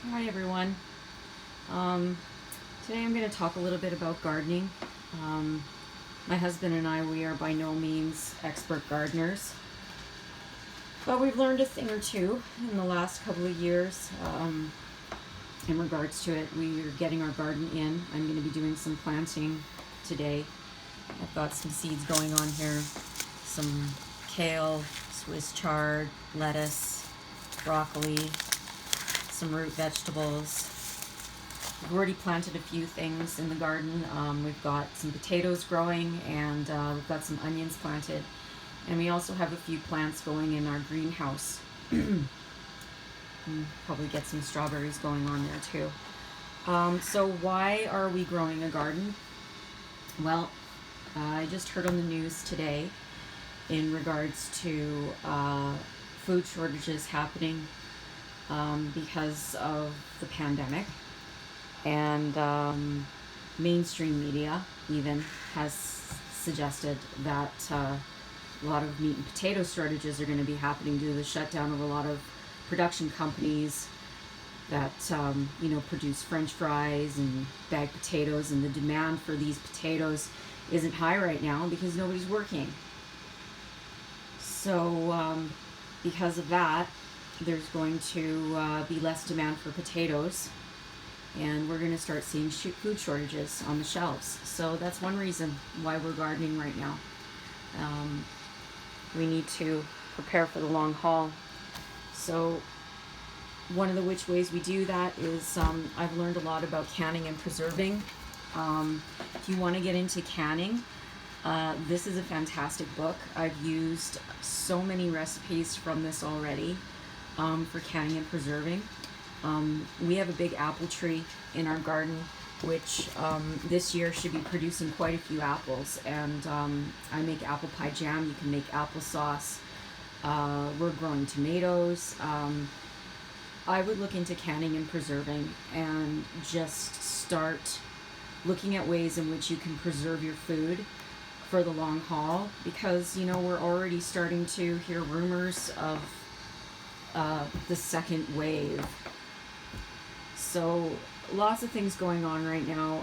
Hi everyone. Um, Today I'm going to talk a little bit about gardening. Um, my husband and I, we are by no means expert gardeners, but we've learned a thing or two in the last couple of years in regards to it. We are getting our garden in. I'm going to be doing some planting today. I've got some seeds going on here, some kale, Swiss chard, lettuce, broccoli, some root vegetables. We've already planted a few things in the garden. We've got some potatoes growing, and we've got some onions planted. And we also have a few plants going in our greenhouse. Probably get some strawberries going on there too. So why are we growing a garden? Well, I just heard on the news today in regards to food shortages happening because of the pandemic. And mainstream media even has suggested that a lot of meat and potato shortages are going to be happening due to the shutdown of a lot of production companies that produce French fries and bagged potatoes, and the demand for these potatoes isn't high right now because nobody's working. So because of that, there's going to be less demand for potatoes, and we're going to start seeing food shortages on the shelves. So that's one reason why we're gardening right now. We need to prepare for the long haul. So one of the which ways we do that is I've learned a lot about canning and preserving. If you want to get into canning, this is a fantastic book. I've used so many recipes from this already for canning and preserving. We have a big apple tree in our garden, which this year should be producing quite a few apples. And I make apple pie jam. You can make applesauce. We're growing tomatoes. I would look into canning and preserving and just start looking at ways in which you can preserve your food for the long haul, because we're already starting to hear rumors of the second wave. So lots of things going on right now.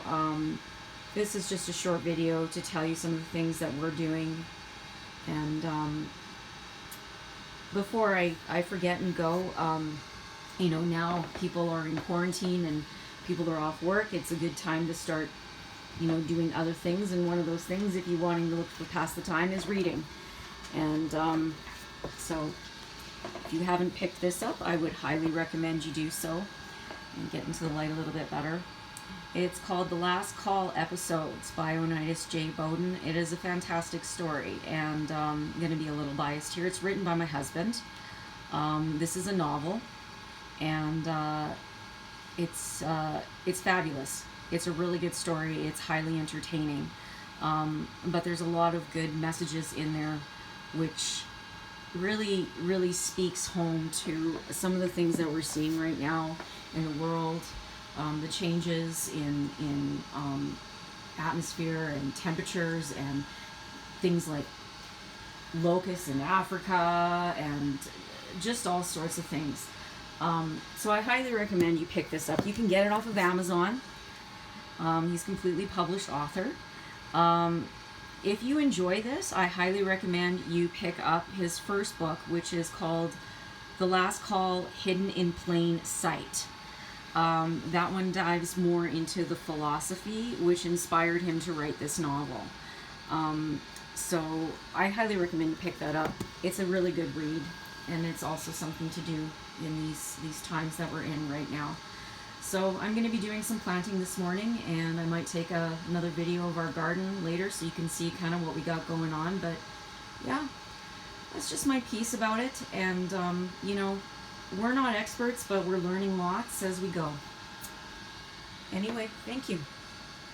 This is just a short video to tell you some of the things that we're doing. And before I forget and go, now people are in quarantine and people are off work. It's a good time to start, doing other things. And one of those things, if you're wanting to look for pass the time, is reading. And so if you haven't picked this up, I would highly recommend you do so and get into the light a little bit better. It's called The Last Call Episodes by Onitis J. Bowden. It is a fantastic story, and I'm going to be a little biased here. It's written by my husband. This is a novel, and it's fabulous. It's a really good story. It's highly entertaining, but there's a lot of good messages in there, which really speaks home to some of the things that we're seeing right now in the world, the changes in atmosphere and temperatures, and things like locusts in Africa, and just all sorts of things. So I highly recommend you pick this up. You can get it off of Amazon. He's a completely published author. If you enjoy this, I highly recommend you pick up his first book, which is called The Last Call: Hidden in Plain Sight. That one dives more into the philosophy which inspired him to write this novel. So I highly recommend you pick that up. It's a really good read, and it's also something to do in these times that we're in right now. So I'm going to be doing some planting this morning, and I might take another video of our garden later so you can see kind of what we got going on. But yeah, that's just my piece about it. And we're not experts, but we're learning lots as we go. Anyway, thank you.